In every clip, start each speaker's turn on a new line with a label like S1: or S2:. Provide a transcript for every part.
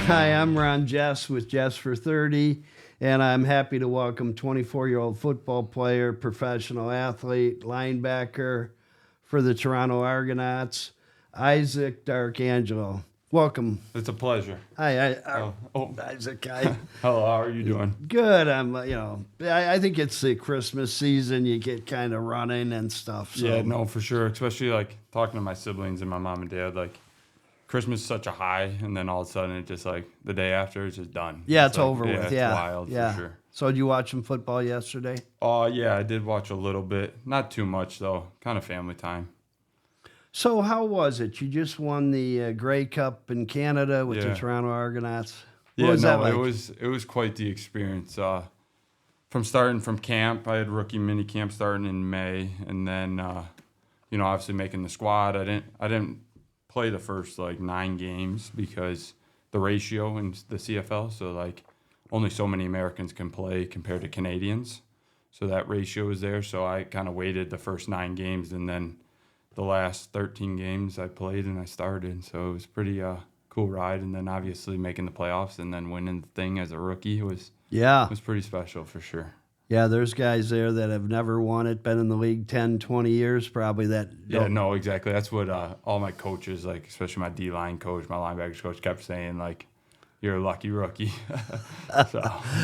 S1: Hi, I'm Ron Jess with Jessfor30, and I'm happy to welcome 24-year-old football player, professional athlete, linebacker for the Toronto Argonauts, Isaac Darkangelo. Welcome.
S2: It's a pleasure.
S1: Hi,
S2: Oh.
S1: Isaac.
S2: Hello, how are you doing?
S1: Good. I think it's the Christmas season. You get kind of running and stuff. So.
S2: Yeah, no, for sure. Especially like talking to my siblings and my mom and dad, like Christmas is such a high, and then all of a sudden it just like the day after it's just done.
S1: Yeah, it's
S2: like,
S1: over with.
S2: It's
S1: Yeah,
S2: wild
S1: yeah.
S2: for sure.
S1: So, did you watch some football yesterday?
S2: Oh, yeah, I did watch a little bit. Not too much though. Kind of family time.
S1: So how was it? You just won the Grey Cup in Canada with the
S2: Yeah.
S1: Toronto Argonauts.
S2: Yeah,
S1: was that like?
S2: it was quite the experience. From starting from camp, I had rookie mini camp starting in May, and then obviously making the squad. I didn't play the first like 9 games because the ratio in the CFL. So like only so many Americans can play compared to Canadians. So that ratio is there. So I kind of waited the first 9 games, and then the last 13 games I played and I started. So it was pretty cool ride. And then obviously making the playoffs and then winning the thing as a rookie was pretty special for sure.
S1: Yeah, there's guys there that have never won it, been in the league 10, 20 years probably that
S2: Yeah, no, exactly. That's what all my coaches, like especially my D-line coach, my linebackers coach, kept saying, like, you're a lucky rookie. But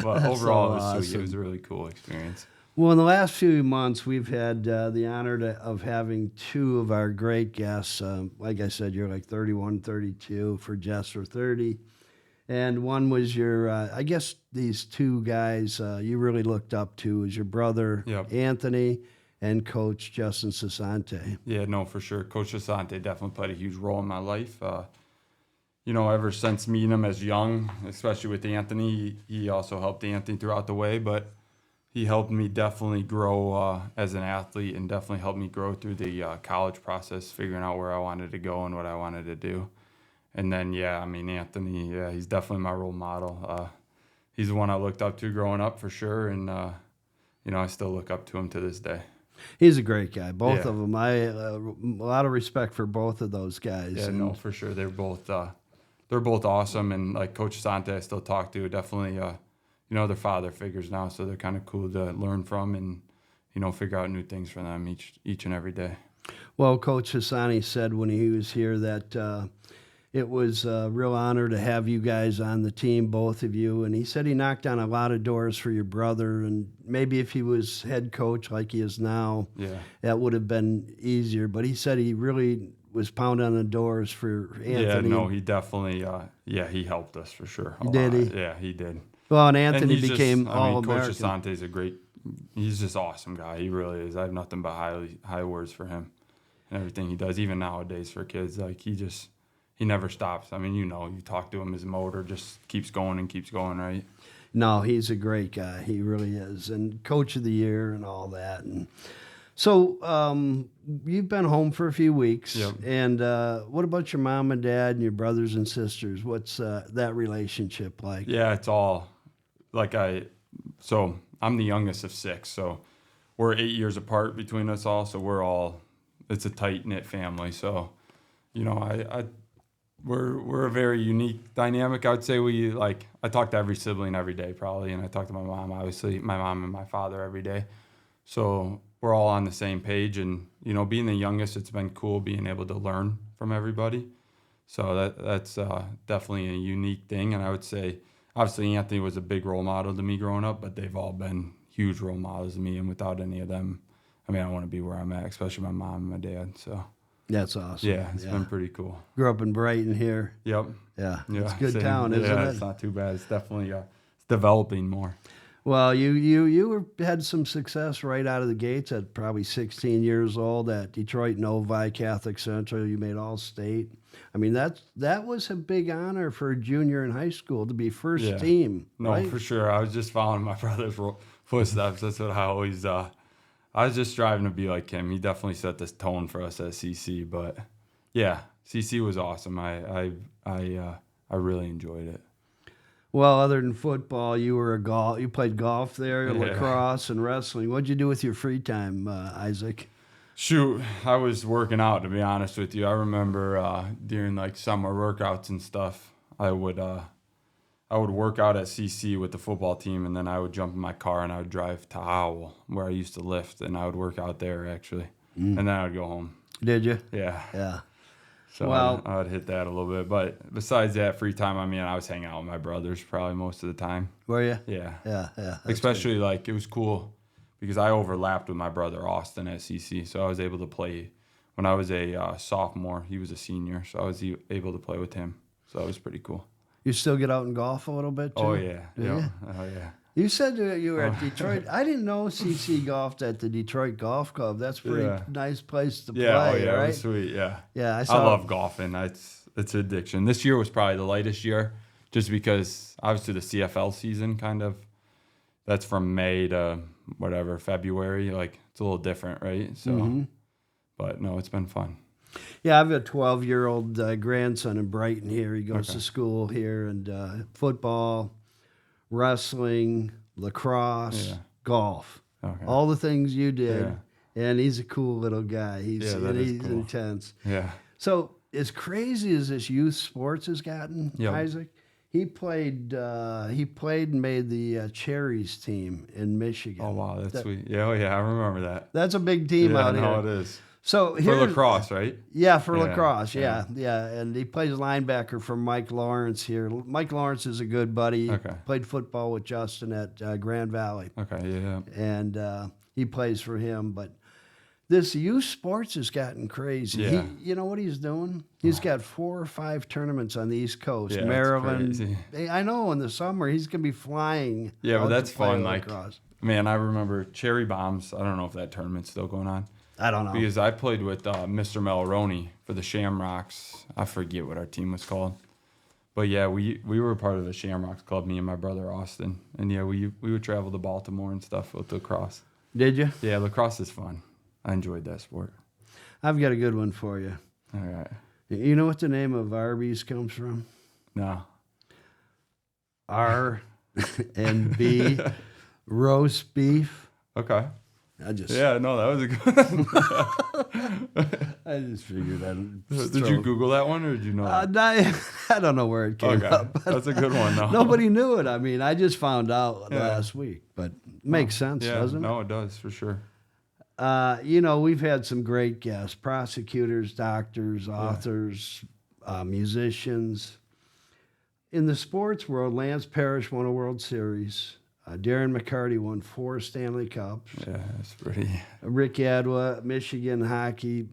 S2: overall, it was
S1: awesome.
S2: sweet. It was a really cool experience.
S1: Well, in the last few months, we've had the honor of having 2 of our great guests. Like I said, you're like 31, 32 for Jessfor30. And one was your, I guess these 2 guys you really looked up to was your brother,
S2: Yep.
S1: Anthony, and Coach Justin Sassante.
S2: Yeah, no, for sure. Coach Asante definitely played a huge role in my life. Ever since meeting him as young, especially with Anthony, he also helped Anthony throughout the way, but he helped me definitely grow as an athlete and definitely helped me grow through the college process, figuring out where I wanted to go and what I wanted to do. And then, Anthony, he's definitely my role model. He's the one I looked up to growing up for sure, and, I still look up to him to this day.
S1: He's a great guy, both
S2: Yeah.
S1: of them. I a lot of respect for both of those guys.
S2: Yeah,
S1: And
S2: no, for sure. They're both awesome, and like Coach Asante I still talk to, definitely, they're father figures now, so they're kind of cool to learn from and, figure out new things for them each and every day.
S1: Well, Coach Hassani said when he was here that it was a real honor to have you guys on the team, both of you. And he said he knocked on a lot of doors for your brother. And maybe if he was head coach like he is now, that would have been easier. But he said he really was pounding on the doors for Anthony.
S2: Yeah, no, he definitely, he helped us for sure.
S1: Did he?
S2: Yeah, he did.
S1: Well, and Anthony
S2: he's
S1: became
S2: Coach
S1: All-American.
S2: Asante's he's just awesome guy. He really is. I have nothing but high words for him and everything he does, even nowadays for kids. Like, he never stops. I mean, you talk to him, his motor just keeps going, right?
S1: No, he's a great guy. He really is. And Coach of the Year and all that. And so you've been home for a few weeks.
S2: Yep.
S1: And what about your mom and dad and your brothers and sisters? What's that relationship like?
S2: Yeah, it's all like so I'm the youngest of 6, so we're 8 years apart between us all. So it's a tight knit family. So, we're a very unique dynamic. I would say I talk to every sibling every day probably, and I talk to my mom, obviously, my mom and my father every day. So we're all on the same page, and being the youngest, it's been cool being able to learn from everybody. So that's definitely a unique thing, and I would say obviously Anthony was a big role model to me growing up, but they've all been huge role models to me, and without any of them, I want to be where I'm at, especially my mom and my dad. So
S1: That's awesome.
S2: yeah, it's been pretty cool.
S1: Grew up in Brighton here.
S2: Yep.
S1: Yeah,
S2: Yeah,
S1: it's a good
S2: same.
S1: town, isn't
S2: Yeah,
S1: it?
S2: it's not too bad. It's definitely it's developing more.
S1: Well, you had some success right out of the gates at probably 16 years old at Detroit Novi Catholic Central. You made All-State. I mean, that was a big honor for a junior in high school to be first team.
S2: No,
S1: right?
S2: for sure. I was just following my brother's footsteps. That's what I always. I was just striving to be like him. He definitely set this tone for us at CC. But yeah, CC was awesome. I really enjoyed it.
S1: Well, other than football, you played golf there,
S2: Yeah.
S1: lacrosse, and wrestling. What'd you do with your free time, Isaac?
S2: Shoot, I was working out, to be honest with you. I remember during like summer workouts and stuff, I would I would work out at CC with the football team, and then I would jump in my car and I would drive to Howell, where I used to lift, and I would work out there actually, and then I would go home.
S1: Did you?
S2: Yeah.
S1: Yeah.
S2: So
S1: Well-
S2: I would hit that a little bit, but besides that, free time, I mean, I was hanging out with my brothers probably most of the time.
S1: Were you?
S2: Yeah.
S1: Yeah. That's
S2: Especially like it was cool because I overlapped with my brother Austin at CC, so I was able to play when I was a sophomore. He was a senior, so I was able to play with him. So it was pretty cool.
S1: You still get out and golf a little bit too?
S2: Oh yeah,
S1: Yeah.
S2: Oh yeah.
S1: You said that you were at Detroit. I didn't know CC golfed at the Detroit Golf Club. That's a pretty nice place to play,
S2: Yeah, oh yeah,
S1: right?
S2: it was sweet. Yeah,
S1: Yeah,
S2: I love golfing. It's an addiction. This year was probably the lightest year, just because obviously the CFL season that's from May to whatever February. Like it's a little different, right? So, but no, it's been fun.
S1: Yeah, I have a 12-year-old grandson in Brighton here. He goes to school here, and football, wrestling, lacrosse, golf, all the things you did.
S2: Yeah.
S1: And he's a cool little guy. He's
S2: cool.
S1: intense.
S2: Yeah.
S1: So as crazy as this youth sports has gotten, Isaac, he played and made the Cherries team in Michigan.
S2: Oh wow, that's sweet. Yeah, I remember that.
S1: That's a big team out here.
S2: No, it is.
S1: So
S2: For lacrosse, right?
S1: Yeah, for lacrosse. Yeah. And he plays linebacker for Mike Lawrence here. Mike Lawrence is a good buddy.
S2: Okay.
S1: Played football with Justin at Grand Valley.
S2: Okay, yeah.
S1: And he plays for him. But this youth sports has gotten crazy.
S2: Yeah.
S1: You know what he's doing? He's got 4 or 5 tournaments on the East Coast.
S2: Yeah,
S1: Maryland.
S2: that's crazy.
S1: I know in the summer he's going to be flying.
S2: Yeah, but
S1: out
S2: that's
S1: to play
S2: fun. Like,
S1: lacrosse.
S2: man, I remember Cherry Bombs. I don't know if that tournament's still going on.
S1: I don't know.
S2: Because I played with Mr. Melroni for the Shamrocks. I forget what our team was called. But yeah, we were part of the Shamrocks club, me and my brother Austin. And yeah, we would travel to Baltimore and stuff with lacrosse.
S1: Did you?
S2: Yeah, lacrosse is fun. I enjoyed that sport.
S1: I've got a good one for you.
S2: All right.
S1: You know what the name of Arby's comes from?
S2: No.
S1: R and B, roast beef.
S2: Okay.
S1: Yeah,
S2: no, that was a good
S1: I just figured that.
S2: Did you Google that one or did you know that?
S1: I don't know where it came up. But
S2: that's a good one, though.
S1: Nobody knew it. I mean, I just found out last week, but makes sense, doesn't it?
S2: No, it does, for sure.
S1: We've had some great guests, prosecutors, doctors, authors, musicians. In the sports world, Lance Parrish won a World Series. Darren McCarty won 4 Stanley Cups.
S2: Yeah, that's pretty.
S1: Rick Adwa, Michigan hockey,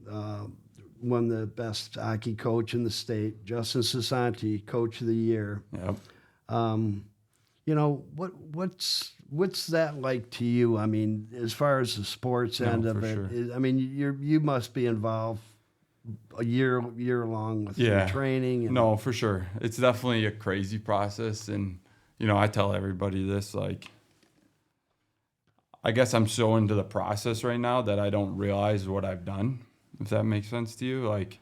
S1: won the best hockey coach in the state. Justin Sasanti, Coach of the Year.
S2: Yep.
S1: What's that like to you? I mean, as far as the sports end of it,
S2: sure.
S1: I mean, you must be involved a year long with your training. And
S2: no, for sure. It's definitely a crazy process, and I tell everybody this, like, I guess I'm so into the process right now that I don't realize what I've done, if that makes sense to you. Like,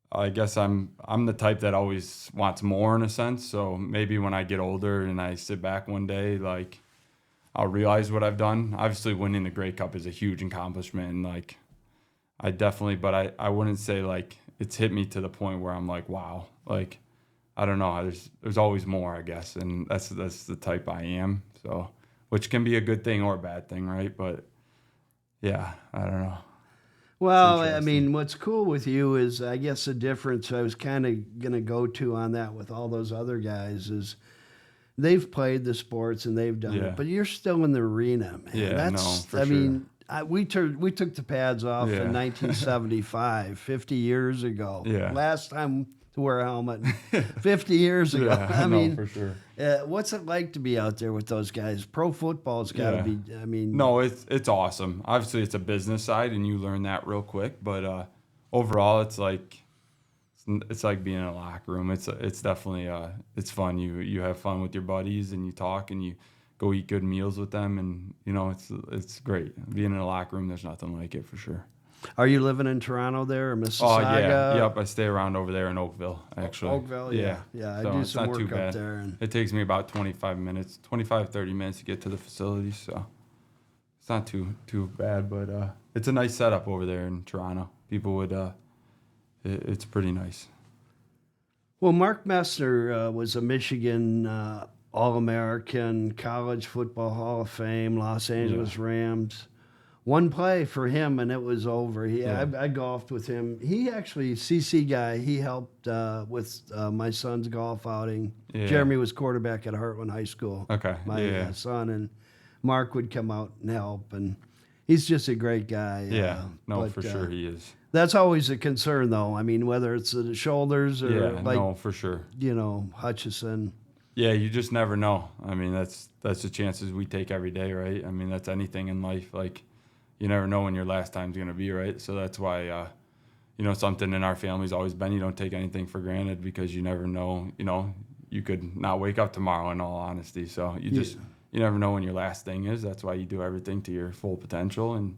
S2: I guess I'm the type that always wants more in a sense. So maybe when I get older and I sit back one day, like, I'll realize what I've done. Obviously, winning the Grey Cup is a huge accomplishment, and like, but I wouldn't say like it's hit me to the point where I'm like, wow, like, I don't know. There's always more, I guess, and that's the type I am. So, which can be a good thing or a bad thing, right? But yeah, I don't know.
S1: Well, I mean, what's cool with you is, I guess the difference I was kind of going to go to on that with all those other guys is they've played the sports and they've done it, but you're still in the arena, man.
S2: Yeah, for sure.
S1: Mean, we took the pads off in 1975, 50 years ago.
S2: Yeah.
S1: Last time to wear a helmet, 50 years ago. I mean,
S2: for sure.
S1: What's it like to be out there with those guys? Pro football's got to be. I mean,
S2: no, it's awesome. Obviously, it's a business side, and you learn that real quick. But overall, it's like being in a locker room. It's definitely it's fun. You have fun with your buddies, and you talk, and you go eat good meals with them, and it's great. Being in a locker room, there's nothing like it for sure.
S1: Are you living in Toronto there or Mississauga?
S2: Oh yeah, yep. I stay around over there in Oakville, actually.
S1: Oakville, yeah. I do some work up there. And
S2: it takes me about 30 minutes to get to the facility, so it's not too bad. But it's a nice setup over there in Toronto. People would, it's pretty nice.
S1: Well, Mark Messner was a Michigan All-American, College Football Hall of Fame, Los Angeles Rams. One play for him, and it was over. I golfed with him. He actually, CC guy, he helped with my son's golf outing.
S2: Yeah.
S1: Jeremy was quarterback at Heartland High School.
S2: Okay.
S1: My son, and Mark would come out and help, and he's just a great guy.
S2: Yeah, for sure he is.
S1: That's always a concern, though. I mean, whether it's the shoulders or
S2: for sure.
S1: Hutchison.
S2: Yeah, you just never know. I mean, that's the chances we take every day, right? I mean, that's anything in life. Like, you never know when your last time's going to be, right? So that's why, something in our family's always been, you don't take anything for granted because you never know, you could not wake up tomorrow, in all honesty. So you never know when your last thing is. That's why you do everything to your full potential and,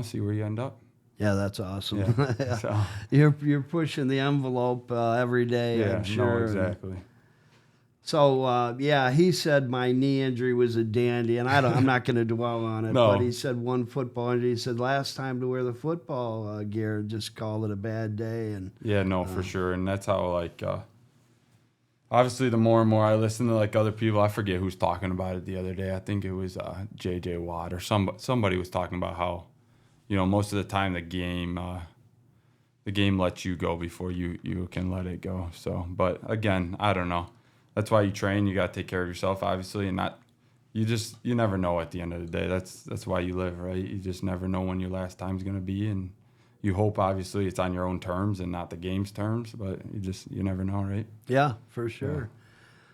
S2: see where you end up.
S1: Yeah, that's awesome.
S2: Yeah. So.
S1: You're pushing the envelope every day, I'm sure.
S2: No, exactly.
S1: So, he said my knee injury was a dandy, and I'm not going to dwell on it, but he said one football injury. He said last time to wear the football gear, just called it a bad day. And
S2: for sure. And that's how, obviously the more and more I listen to, other people, I forget who's talking about it the other day. I think it was J.J. Watt or somebody was talking about how, most of the time the game lets you go before you can let it go. So, but again, I don't know. That's why you train. You got to take care of yourself, obviously, and you never know at the end of the day. That's why you live, right? You just never know when your last time's going to be, and you hope, obviously, it's on your own terms and not the game's terms, but you never know, right?
S1: Yeah, for sure. Yeah.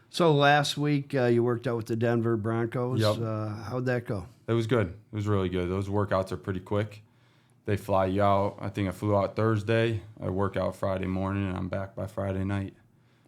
S1: So last week you worked out with the Denver Broncos.
S2: Yep.
S1: How'd that go?
S2: It was good. It was really good. Those workouts are pretty quick. They fly you out. I think I flew out Thursday. I work out Friday morning, and I'm back by Friday night.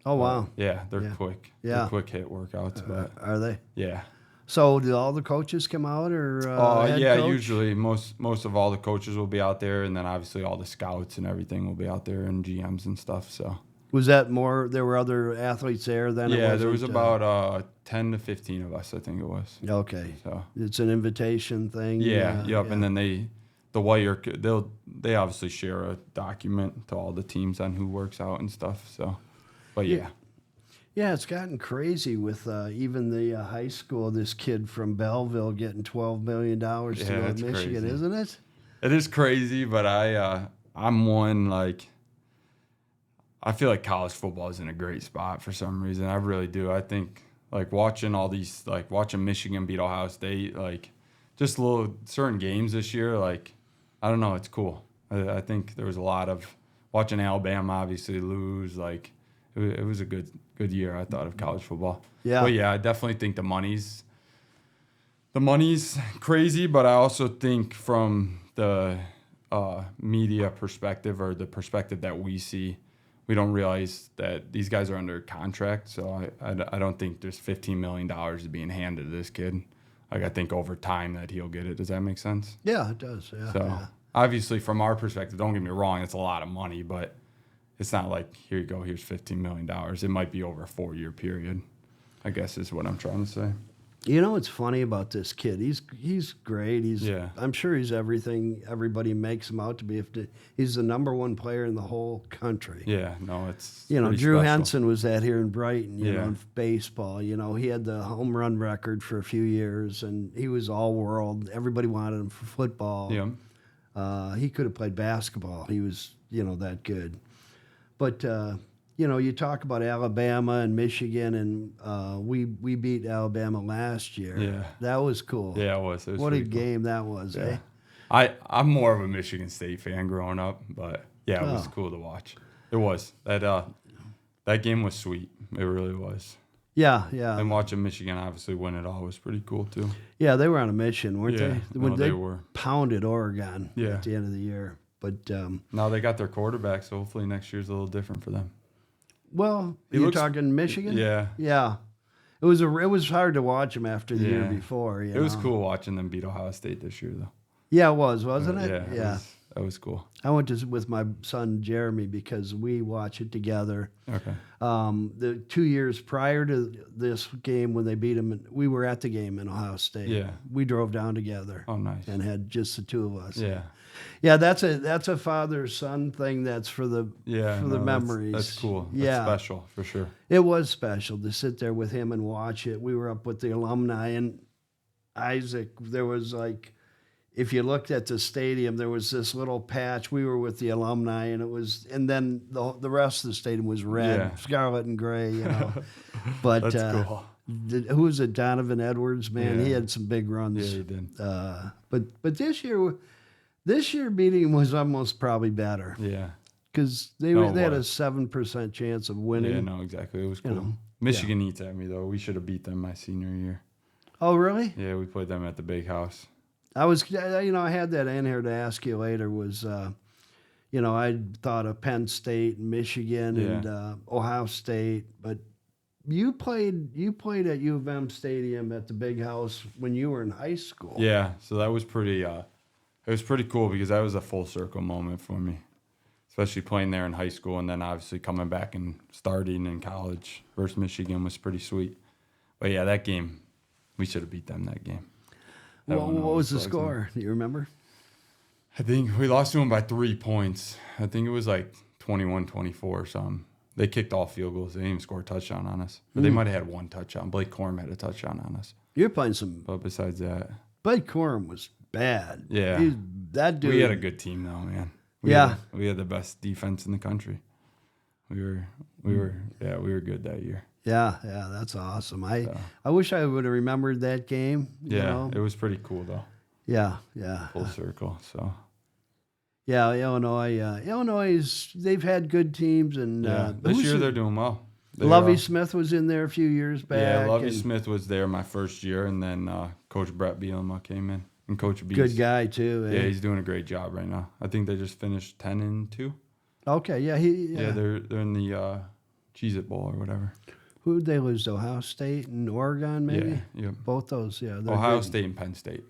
S1: Oh, wow.
S2: Yeah, they're quick.
S1: Yeah.
S2: They're quick hit workouts. But
S1: are they?
S2: Yeah.
S1: So do all the coaches come out or head coach?
S2: Usually most of all the coaches will be out there, and then obviously all the scouts and everything will be out there, and GMs and stuff. So
S1: was that more? There were other athletes there then?
S2: Yeah, there was about 10 to 15 of us, I think it was.
S1: Okay.
S2: So
S1: it's an invitation thing.
S2: Yeah. And then they obviously share a document to all the teams on who works out and stuff. So, but yeah.
S1: Yeah, it's gotten crazy with even the high school. This kid from Belleville getting $12 million to go to Michigan,
S2: crazy.
S1: Isn't it?
S2: It is crazy, but I'm one I feel like college football is in a great spot for some reason. I really do. I think watching all these watching Michigan beat Ohio State, just little certain games this year. I don't know, it's cool. I think there was a lot of watching Alabama obviously lose. It was a good year, I thought, of college football.
S1: Yeah.
S2: But yeah, I definitely think the money's crazy, but I also think from the media perspective or the perspective that we see, we don't realize that these guys are under contract. So I don't think there's $15 million being handed to this kid. I think over time that he'll get it. Does that make sense?
S1: Yeah, it does. Yeah.
S2: So obviously from our perspective, don't get me wrong, it's a lot of money, but it's not like, here you go, here's $15 million. It might be over a 4-year period, I guess is what I'm trying to say.
S1: You know what's funny about this kid? He's great. I'm sure he's everything everybody makes him out to be. He's the number one player in the whole country.
S2: Yeah, no, it's
S1: Drew
S2: special.
S1: Henson was that here in Brighton, in baseball. He had the home run record for a few years, and he was all world. Everybody wanted him for football.
S2: Yeah.
S1: He could have played basketball. He was, that good. But you talk about Alabama and Michigan, and we beat Alabama last year.
S2: Yeah.
S1: That was cool.
S2: Yeah, it was.
S1: What a game that was,
S2: yeah.
S1: eh?
S2: I'm more of a Michigan State fan growing up, but yeah, it was cool to watch. It was. That game was sweet. It really was.
S1: Yeah, yeah.
S2: And watching Michigan obviously win it all was pretty cool too.
S1: Yeah, they were on a mission, weren't they?
S2: They were.
S1: Pounded Oregon
S2: at
S1: the end of the year. But
S2: now they got their quarterback, so hopefully next year's a little different for them.
S1: Well, you're talking Michigan?
S2: Yeah.
S1: Yeah. It was hard to watch them after the year before.
S2: It was cool watching them beat Ohio State this year, though.
S1: Yeah, it was, wasn't it?
S2: Yeah. That was cool.
S1: I went with my son Jeremy because we watch it together.
S2: Okay.
S1: The 2 years prior to this game when they beat them, we were at the game in Ohio State.
S2: Yeah.
S1: We drove down together.
S2: Oh, nice.
S1: And had just the two of us.
S2: Yeah.
S1: Yeah, that's a father-son thing. That's for the memories.
S2: That's cool.
S1: Yeah,
S2: That's special for sure.
S1: it was special to sit there with him and watch it. We were up with the alumni and Isaac. There was like, if you looked at the stadium, there was this little patch. We were with the alumni, and then the rest of the stadium was red, scarlet and gray. You know, but
S2: That's cool.
S1: Who was it? Donovan Edwards, man, he had some big runs.
S2: Yeah, he did.
S1: But this year beating was almost probably better.
S2: Yeah,
S1: because they had a 7% chance of winning.
S2: Yeah, no, exactly. It was cool. Michigan eats at me though. We should have beat them my senior year.
S1: Oh, really?
S2: Yeah, we played them at the big house.
S1: I had that in here to ask you later. Was I thought of Penn State, and Michigan, and Ohio State, but you played at U of M Stadium at the big house when you were in high school.
S2: Yeah, so that was pretty. It was pretty cool because that was a full circle moment for me, especially playing there in high school and then obviously coming back and starting in college versus Michigan was pretty sweet. But yeah, that game, we should have beat them that game.
S1: What was the score? Do you remember?
S2: I think we lost to them by 3 points. I think it was like 21-24 or something. They kicked all field goals. They didn't even score a touchdown on us. But they might have had one touchdown. Blake Corum had a touchdown on us.
S1: You're playing some.
S2: But besides that,
S1: Blake Corum was bad.
S2: Yeah.
S1: That dude.
S2: We had a good team though, man. We had the best defense in the country. We were good that year.
S1: Yeah, that's awesome. I wish I would have remembered that game.
S2: Yeah, it was pretty cool though.
S1: Yeah.
S2: Full circle. So.
S1: Yeah, Illinois they've had good teams, and
S2: this year they're doing well.
S1: Lovie Smith was in there a few years back.
S2: Yeah, Lovie Smith was there my first year, and then Coach Brett Bielema came in, and Coach B.
S1: Good guy too.
S2: Yeah, he's doing a great job right now. I think they just finished 10-2.
S1: Okay, yeah,
S2: they're in the Cheez-It Bowl or whatever.
S1: Who did they lose to? Ohio State and Oregon, maybe?
S2: Yeah.
S1: Both those, yeah.
S2: Ohio State and Penn State.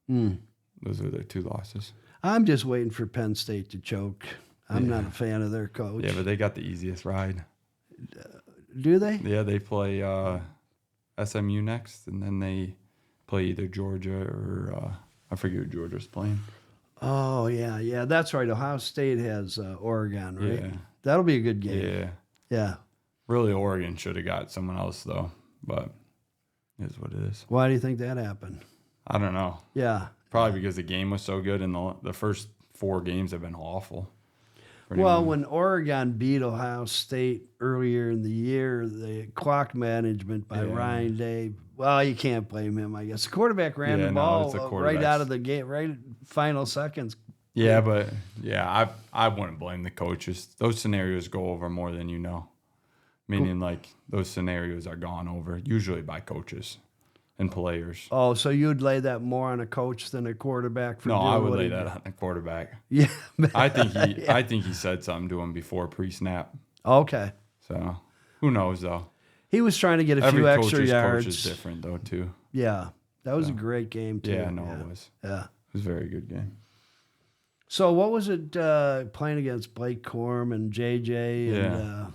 S2: Those are their 2 losses.
S1: I'm just waiting for Penn State to choke. I'm not a fan of their coach.
S2: Yeah, but they got the easiest ride.
S1: Do they?
S2: Yeah, they play SMU next, and then they play either Georgia or I forget who Georgia's playing.
S1: Oh, yeah, that's right. Ohio State has Oregon, right?
S2: Yeah.
S1: That'll be a good game. Yeah.
S2: Really, Oregon should have got someone else, though, but it is what it is.
S1: Why do you think that happened?
S2: I don't know.
S1: Yeah.
S2: Probably because the game was so good, and the first 4 games have been awful.
S1: When Oregon beat Ohio State earlier in the year, the clock management by Ryan Day, well, you can't blame him, I guess. The quarterback ran the ball right out of the game, right final seconds.
S2: Yeah, but I wouldn't blame the coaches. Those scenarios go over more than you know. Meaning, like, those scenarios are gone over, usually by coaches and players.
S1: Oh, so you'd lay that more on a coach than a quarterback?
S2: No, I would lay that on a quarterback.
S1: Yeah.
S2: I think he said something to him before pre-snap.
S1: Okay.
S2: So, who knows, though?
S1: He was trying to get a few extra yards.
S2: Every coach is different, though, too.
S1: Yeah. That was a great game, too.
S2: Yeah, it was.
S1: Yeah.
S2: It was a very good game.
S1: So what was it playing against Blake Corum and JJ? And,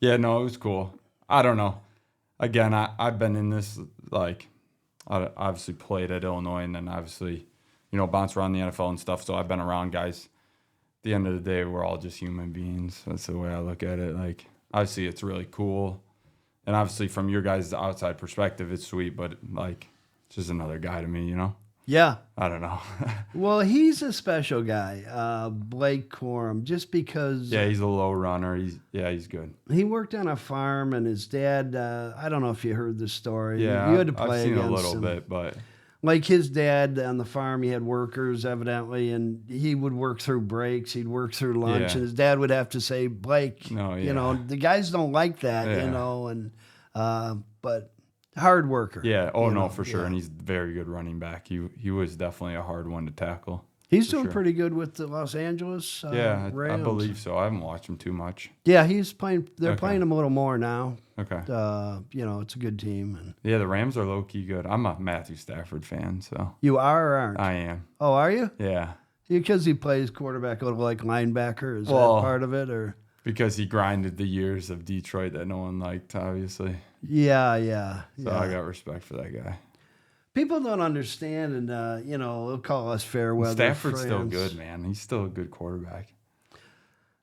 S2: yeah, no, it was cool. I don't know. Again, I've been in this, like, I obviously played at Illinois and then obviously, bounce around the NFL and stuff. So I've been around guys. At the end of the day, we're all just human beings. That's the way I look at it. Like, obviously, it's really cool. And obviously, from your guys' outside perspective, it's sweet. But, like, it's just another guy to me,
S1: Yeah.
S2: I don't know.
S1: Well, he's a special guy, Blake Corum, just because...
S2: Yeah, he's a low runner. He's good.
S1: He worked on a farm, and his dad, I don't know if you heard the story.
S2: Yeah,
S1: you had to play
S2: I've seen
S1: against
S2: a little
S1: him.
S2: bit, but...
S1: Like his dad on the farm, he had workers, evidently, and he would work through breaks. He'd work through lunch, and his dad would have to say, Blake, the guys don't like that, and but... Hard worker.
S2: Yeah. Oh, no, for sure. And he's a very good running back. He was definitely a hard one to tackle.
S1: He's doing pretty good with the Los Angeles
S2: I
S1: Rams.
S2: believe so. I haven't watched him too much.
S1: Yeah, he's playing. They're playing him a little more now.
S2: Okay.
S1: It's a good team. And
S2: yeah, the Rams are low-key good. I'm a Matthew Stafford fan, so.
S1: You are or aren't?
S2: I am.
S1: Oh, are you?
S2: Yeah.
S1: Because he plays quarterback a little like linebacker? Is that part of it? Or
S2: because he grinded the years of Detroit that no one liked, obviously.
S1: Yeah.
S2: So I got respect for that guy.
S1: People don't understand, and they'll call us fair weather
S2: Stafford's still
S1: fans.
S2: good, man. He's still a good quarterback.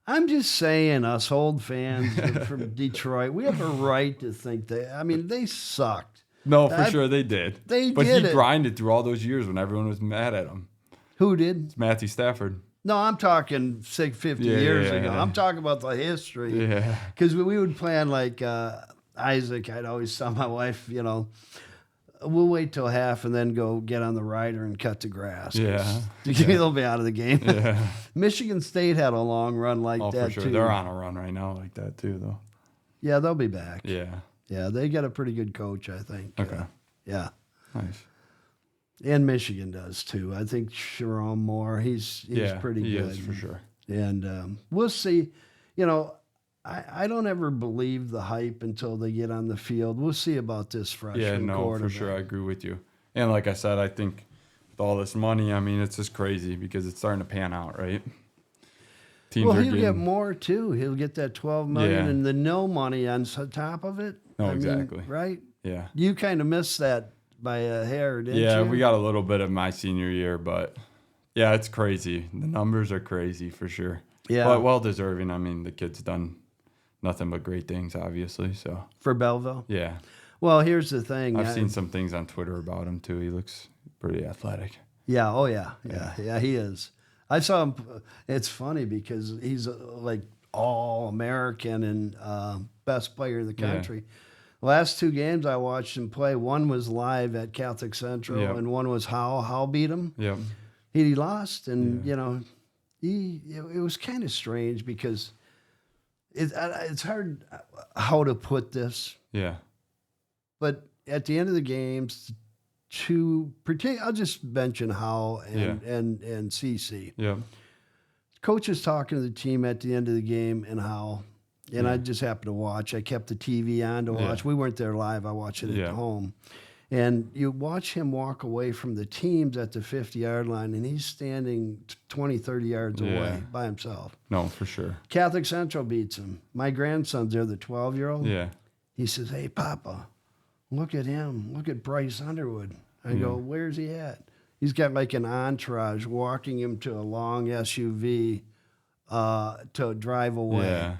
S1: I'm just saying, us old fans from Detroit, we have a right to think they sucked.
S2: No, for sure they did. But
S1: did
S2: he
S1: it.
S2: grinded through all those years when everyone was mad at him.
S1: Who did?
S2: It's Matthew Stafford.
S1: No, I'm talking 50 years ago.
S2: Yeah.
S1: I'm talking about the history.
S2: Yeah.
S1: Because we would plan like Isaac. I'd always tell my wife, we'll wait till half and then go get on the rider and cut the grass.
S2: Yeah.
S1: They'll be out of the game.
S2: Yeah.
S1: Michigan State had a long run like that,
S2: for sure.
S1: too.
S2: They're on a run right now like that, too, though.
S1: Yeah, they'll be back.
S2: Yeah.
S1: Yeah, they got a pretty good coach, I think.
S2: Okay.
S1: Yeah.
S2: Nice.
S1: And Michigan does, too. I think Sharon Moore, he's pretty
S2: he
S1: good.
S2: is, for sure.
S1: And we'll see. I don't ever believe the hype until they get on the field. We'll see about this freshman quarterback.
S2: For sure. I agree with you. And like I said, I think with all this money, it's just crazy because it's starting to pan out, right?
S1: He'll get more, too. He'll get that $12 million and the no money on top of it.
S2: Exactly.
S1: Right?
S2: Yeah.
S1: You kind of missed that by a hair, didn't you?
S2: Yeah, we got a little bit of my senior year, but yeah, it's crazy. The numbers are crazy for sure.
S1: Yeah.
S2: But well deserving. The kid's done nothing but great things, obviously. So
S1: for Belleville?
S2: Yeah.
S1: Well, here's the thing.
S2: I've seen some things on Twitter about him, too. He looks pretty athletic.
S1: Yeah. Oh, yeah. Yeah, he is. I saw him. It's funny because he's like all-American and best player in the country. Last two games I watched him play, one was live at Catholic Central and one was Howell. Howell beat him.
S2: Yep.
S1: He lost, and, it was kind of strange because it's hard how to put this.
S2: Yeah.
S1: But at the end of the games, I'll just mention Howell and CC.
S2: Yeah.
S1: Coach is talking to the team at the end of the game and Howell. And I just happened to watch. I kept the TV on to watch. We weren't there live. I watched it at home. And you watch him walk away from the teams at the 50-yard line, and he's standing 20, 30 yards away by himself.
S2: No, for sure.
S1: Catholic Central beats him. My grandson's there, the 12-year-old.
S2: Yeah.
S1: He says, "Hey, Papa, look at him. Look at Bryce Underwood." I go, "Where's he at?" He's got like an entourage walking him to a long SUV to drive away.
S2: Yeah.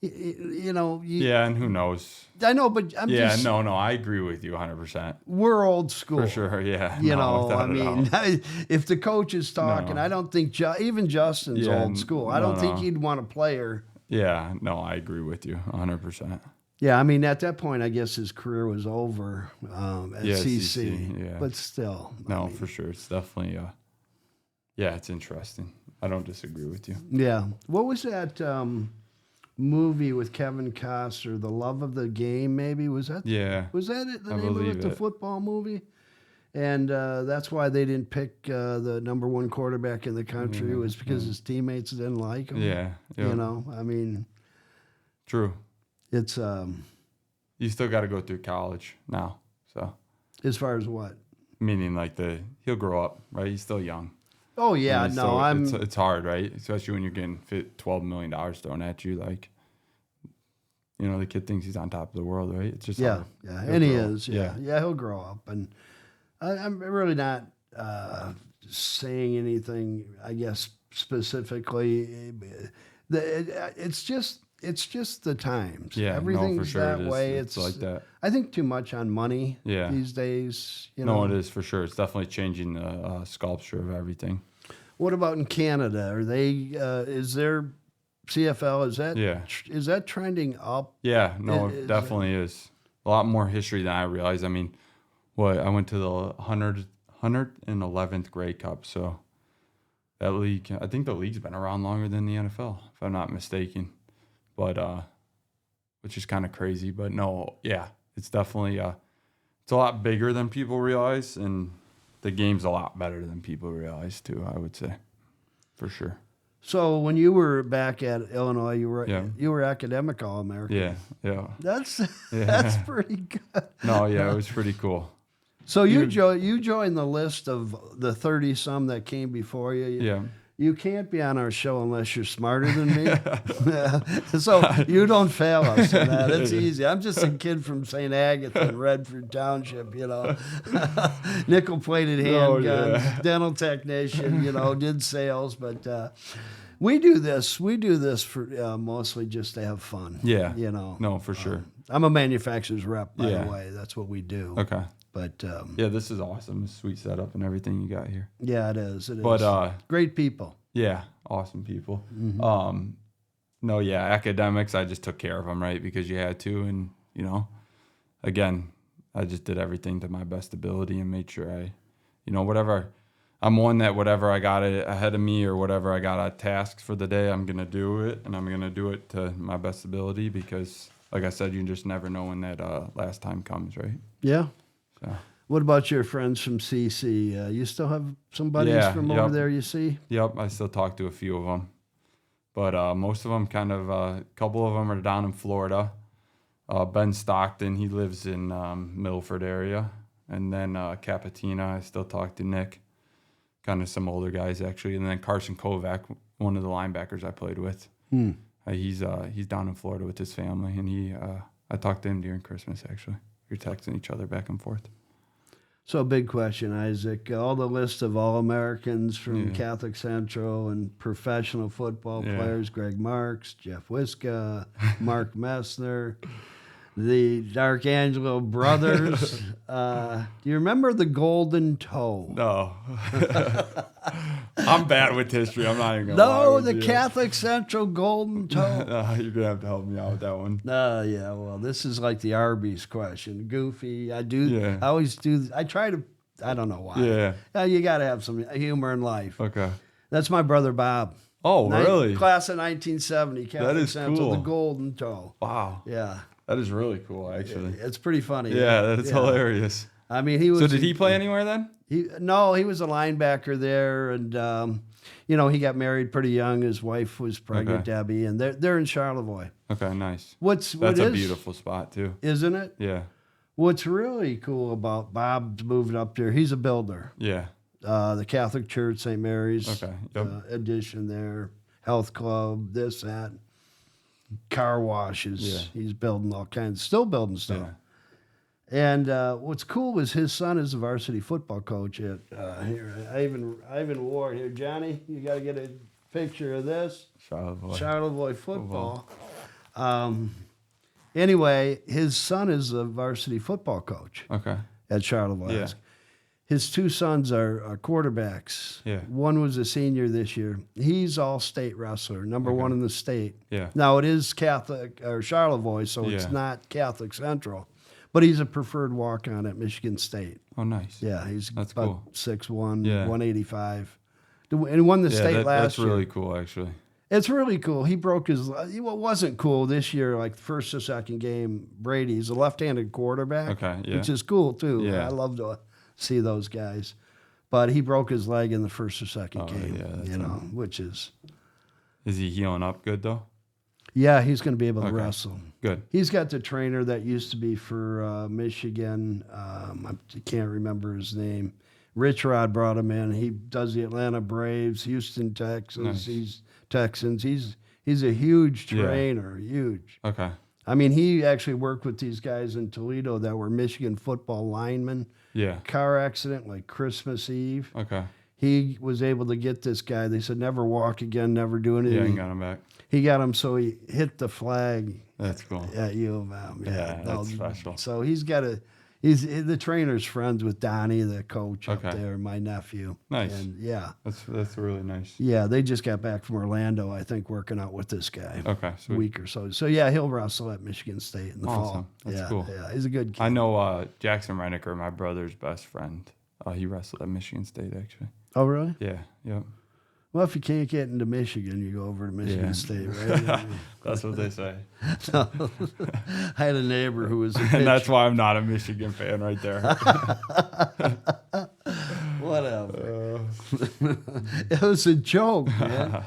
S1: And
S2: who knows?
S1: I know, but I'm just...
S2: Yeah, no, I agree with you 100%.
S1: We're old school.
S2: For sure, yeah.
S1: If the coach is talking, I don't think... even Justin's old school. I don't think he'd want a player.
S2: Yeah, no, I agree with you 100%.
S1: Yeah, at that point, I guess his career was over at CC.
S2: Yeah.
S1: But still.
S2: No, for sure. It's definitely... it's interesting. I don't disagree with you.
S1: Yeah. What was that... movie with Kevin Costner, The Love of the Game, maybe? Was that it? The name of it, the football movie? And that's why they didn't pick the number one quarterback in the country. It was because his teammates didn't like him.
S2: Yeah. True.
S1: It's...
S2: you still got to go through college now, so...
S1: As far as what?
S2: Meaning he'll grow up, right? He's still young.
S1: Oh, yeah,
S2: It's hard, right? Especially when you're getting $12 million thrown at you. The kid thinks he's on top of the world, right? It's just hard.
S1: And he is. Yeah, he'll grow up. And I'm really not saying anything, I guess, specifically. It's just the times.
S2: Yeah,
S1: everything's
S2: for sure
S1: that way.
S2: It's like that.
S1: I think too much on money these days.
S2: No, it is for sure. It's definitely changing the sculpture of everything.
S1: What about in Canada? Are they? Is there CFL? Is that trending up?
S2: Yeah, no, it definitely is. A lot more history than I realized. I went to the 111th Grey Cup, so that league. I think the league's been around longer than the NFL, if I'm not mistaken. But which is kind of crazy. But no, it's definitely it's a lot bigger than people realize, and the game's a lot better than people realize too, I would say, for sure.
S1: So when you were back at Illinois, you were academic All-American.
S2: Yeah.
S1: That's pretty good.
S2: No, it was pretty cool.
S1: So you joined the list of the 30-some that came before you. You can't be on our show unless you're smarter than me. So you don't fail us in that. It's easy. I'm just a kid from St. Agatha in Redford Township, nickel-plated handguns, dental technician, did sales. But we do this. We do this for mostly just to have fun.
S2: Yeah. No, for sure.
S1: I'm a manufacturer's rep, by the way. That's what we do.
S2: Okay.
S1: But
S2: yeah, this is awesome. It's sweet setup and everything you got here.
S1: Yeah, it is. It is.
S2: But
S1: great people.
S2: Yeah, awesome people.
S1: Mm-hmm.
S2: No, yeah, academics, I just took care of them, right, because you had to. And, again, I just did everything to my best ability and made sure I'm one that whatever I got ahead of me or whatever I got at tasks for the day, I'm going to do it. And I'm going to do it to my best ability because, like I said, you just never know when that last time comes, right?
S1: Yeah.
S2: So.
S1: What about your friends from CC? You still have some buddies from over there you see?
S2: Yep, I still talk to a few of them. But most of them a couple of them are down in Florida. Ben Stockton, he lives in Milford area. And then Capitina, I still talk to Nick. Kind of some older guys, actually. And then Carson Kovac, one of the linebackers I played with. He's down in Florida with his family. And I talked to him during Christmas, actually. We're texting each other back and forth.
S1: So big question, Isaac. All the list of All-Americans from Catholic Central and professional football players, Greg Marks, Jeff Wiska, Mark Messner, the Darkangelo brothers. Do you remember the Golden Toe?
S2: No. I'm bad with history. I'm not even going to lie
S1: No,
S2: with
S1: the
S2: you.
S1: Catholic Central Golden Toe.
S2: You're going to have to help me out with that one.
S1: Yeah, well, this is like the Arby's question. Goofy. I try to, I don't know why.
S2: Yeah.
S1: You got to have some humor in life.
S2: Okay.
S1: That's my brother Bob.
S2: Oh, really?
S1: Class of 1970, Catholic
S2: That is
S1: Central,
S2: cool.
S1: the Golden Toe.
S2: Wow.
S1: Yeah.
S2: That is really cool, actually.
S1: It's pretty funny.
S2: Yeah, that's hilarious.
S1: I mean, he was.
S2: So did he play anywhere then?
S1: No, he was a linebacker there, and he got married pretty young. His wife was pregnant, Debbie, and they're in Charlevoix.
S2: Okay, nice.
S1: That's
S2: a beautiful spot too,
S1: isn't it?
S2: Yeah.
S1: What's really cool about Bob's moving up there? He's a builder.
S2: Yeah.
S1: The Catholic Church, St. Mary's,
S2: Okay. Yep.
S1: addition there, health club, this, that, car washes.
S2: Yeah.
S1: He's building all kinds, still building stuff.
S2: Yeah.
S1: And what's cool was his son is a varsity football coach at here. Ivan Ward here. Johnny, you got to get a picture of this. Charlevoix football. Anyway, his son is a varsity football coach.
S2: Okay.
S1: At Charlevoix.
S2: Yeah.
S1: His two sons are quarterbacks.
S2: Yeah.
S1: One was a senior this year. He's all-state wrestler, number one in the state.
S2: Yeah.
S1: Now, it is Catholic or Charlevoix, so it's not Catholic Central. But he's a preferred walk-on at Michigan State.
S2: Oh, nice.
S1: Yeah, he's
S2: That's
S1: about
S2: cool.
S1: 6'1",
S2: Yeah.
S1: 185. And he won the state last
S2: That's
S1: year.
S2: really cool, actually.
S1: It's really cool. He broke his. What wasn't cool this year, like first or second game, Brady's a left-handed quarterback, which is cool too.
S2: Yeah.
S1: I love to see those guys. But he broke his leg in the first or second game, which is.
S2: Is he healing up good though?
S1: Yeah, he's going to be able to wrestle.
S2: Good.
S1: He's got the trainer that used to be for Michigan. I can't remember his name. Rich Rod brought him in. He does the Atlanta Braves, Houston Texans.
S2: Nice.
S1: He's Texans. He's a huge trainer, huge.
S2: Okay.
S1: I mean, he actually worked with these guys in Toledo that were Michigan football linemen.
S2: Yeah.
S1: Car accident like Christmas Eve.
S2: Okay.
S1: He was able to get this guy. They said never walk again, never do anything.
S2: Yeah, and got him back.
S1: He got him, so he hit the flag.
S2: That's cool.
S1: At U of M.
S2: Yeah, that's special.
S1: So he's got he's the trainer's friends with Donnie, the coach up there, my nephew.
S2: Nice.
S1: And
S2: that's really nice.
S1: Yeah, they just got back from Orlando, I think, working out with this guy.
S2: Okay, sweet.
S1: A week or so. So yeah, he'll wrestle at Michigan State in the fall.
S2: Awesome. That's cool.
S1: Yeah, he's a good kid.
S2: I know Jackson Reinicker, my brother's best friend. He wrestled at Michigan State, actually.
S1: Oh, really?
S2: Yeah. Yep.
S1: Well, if you can't get into Michigan, you go over to Michigan State, right?
S2: That's what they say.
S1: So, I had a neighbor who was a
S2: And that's why I'm not a Michigan fan right there.
S1: Whatever. It was a joke, man.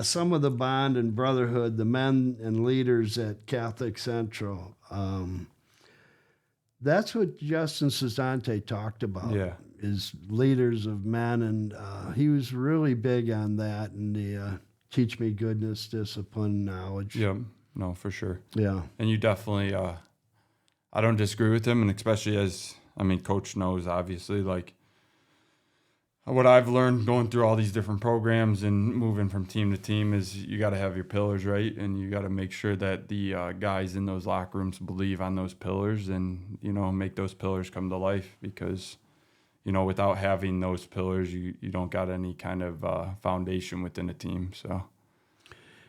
S1: Some of the bond and brotherhood, the men and leaders at Catholic Central, That's what Justin Cesante talked about.
S2: Yeah.
S1: Is leaders of men, and he was really big on that, and the teach me goodness, discipline, knowledge.
S2: Yep. No, for sure.
S1: Yeah.
S2: And you definitely, I don't disagree with him, and especially Coach knows, obviously, like, what I've learned going through all these different programs and moving from team to team is you got to have your pillars right, and you got to make sure that the guys in those locker rooms believe on those pillars and, make those pillars come to life because, without having those pillars, you don't got any kind of foundation within a team. So,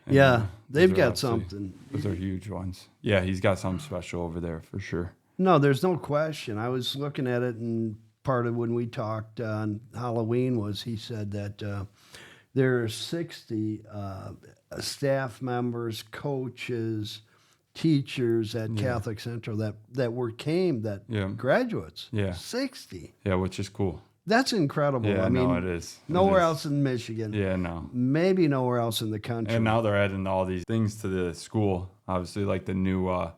S1: yeah, they've got something.
S2: Those are huge ones. Yeah, he's got something special over there for sure.
S1: No, there's no question. I was looking at it, and part of when we talked on Halloween was he said that there are 60 staff members, coaches, teachers at Catholic Central that graduates.
S2: Yeah.
S1: 60.
S2: Yeah, which is cool.
S1: That's incredible.
S2: Yeah,
S1: I mean,
S2: no, it is.
S1: Nowhere else in Michigan.
S2: Yeah, no.
S1: Maybe nowhere else in the country.
S2: And now they're adding all these things to the school. Obviously, like the new, what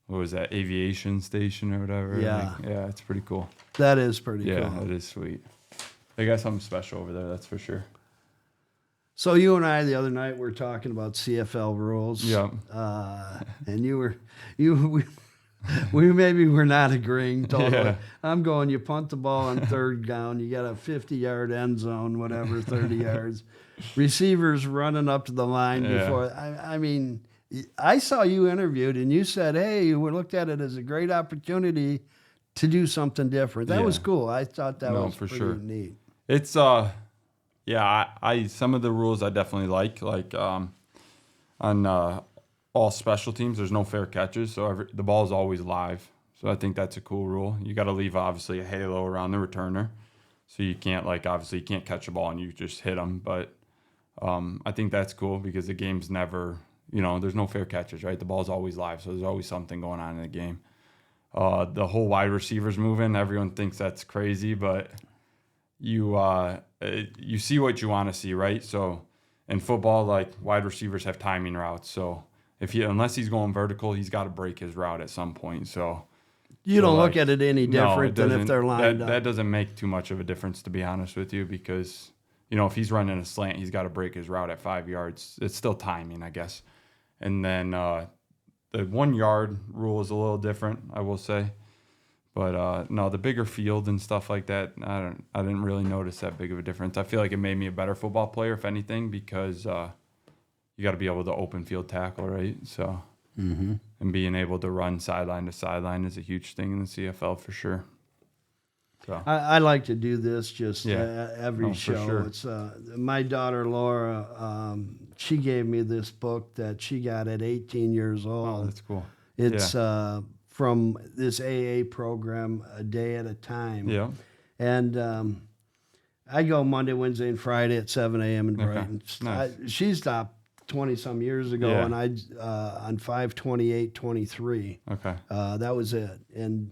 S2: was that, aviation station or whatever.
S1: Yeah.
S2: Yeah, it's pretty cool.
S1: That is pretty cool.
S2: Yeah, it is sweet. They got something special over there, that's for sure.
S1: So you and I the other night were talking about CFL rules.
S2: Yeah.
S1: And we maybe were not agreeing totally.
S2: Yeah.
S1: I'm going, you punt the ball on third down, you got a 50-yard end zone, whatever, 30 yards. Receivers running up to the line before. I mean, I saw you interviewed and you said, hey, you looked at it as a great opportunity to do something different. That was cool. I thought that was pretty neat.
S2: It's I some of the rules I definitely like on all special teams, there's no fair catches, so the ball is always live. So I think that's a cool rule. You got to leave obviously a halo around the returner, so you can't you can't catch a ball and you just hit them. But I think that's cool because the game's never, there's no fair catches, right? The ball's always live, so there's always something going on in the game. The whole wide receivers moving, everyone thinks that's crazy, but you see what you want to see, right? So in football, like wide receivers have timing routes, so unless he's going vertical, he's got to break his route at some point. So
S1: you don't look at it any different than if they're lined up.
S2: That doesn't make too much of a difference, to be honest with you, because if he's running a slant, he's got to break his route at 5 yards. It's still timing, I guess. And then the 1 yard rule is a little different, I will say. But no, the bigger field and stuff like that, I didn't really notice that big of a difference. I feel like it made me a better football player, if anything, because you got to be able to open field tackle, right? So, and being able to run sideline to sideline is a huge thing in the CFL for sure. So
S1: I like to do this just every show.
S2: Sure.
S1: It's my daughter Laura. She gave me this book that she got at 18 years old.
S2: Oh, that's cool.
S1: It's from this AA program, A Day at a Time.
S2: Yeah.
S1: And I go Monday, Wednesday, and Friday at 7 a.m. in Brighton.
S2: Nice.
S1: She stopped 20-some years ago, and I on 5/28/23.
S2: Okay.
S1: That was it. And,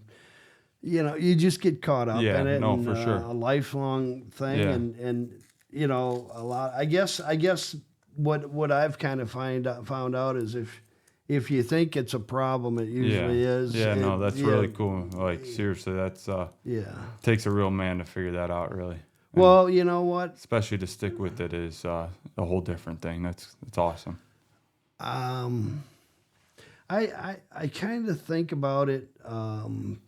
S1: you just get caught up in it.
S2: No, for sure.
S1: A lifelong thing. And a lot. I guess what I've kind of found out is if you think it's a problem, it usually is.
S2: Yeah, that's really cool. Like, seriously, that's takes a real man to figure that out, really. And
S1: well, you know what?
S2: Especially to stick with it is a whole different thing. That's awesome.
S1: I kind of think about it, and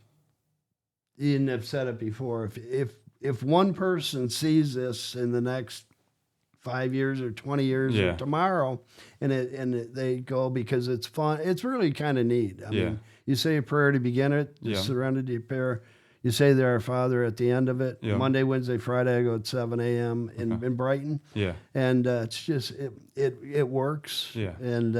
S1: I've said it before. If one person sees this in the next 5 years or 20 years or tomorrow, and they go because it's fun. It's really kind of neat. I mean, you say a prayer to begin it, surrender to your prayer. You say there, Our Father at the end of it.
S2: Yeah.
S1: Monday, Wednesday, Friday, I go at 7 a.m. in Brighton.
S2: Yeah.
S1: And it's just it works.
S2: Yeah.
S1: And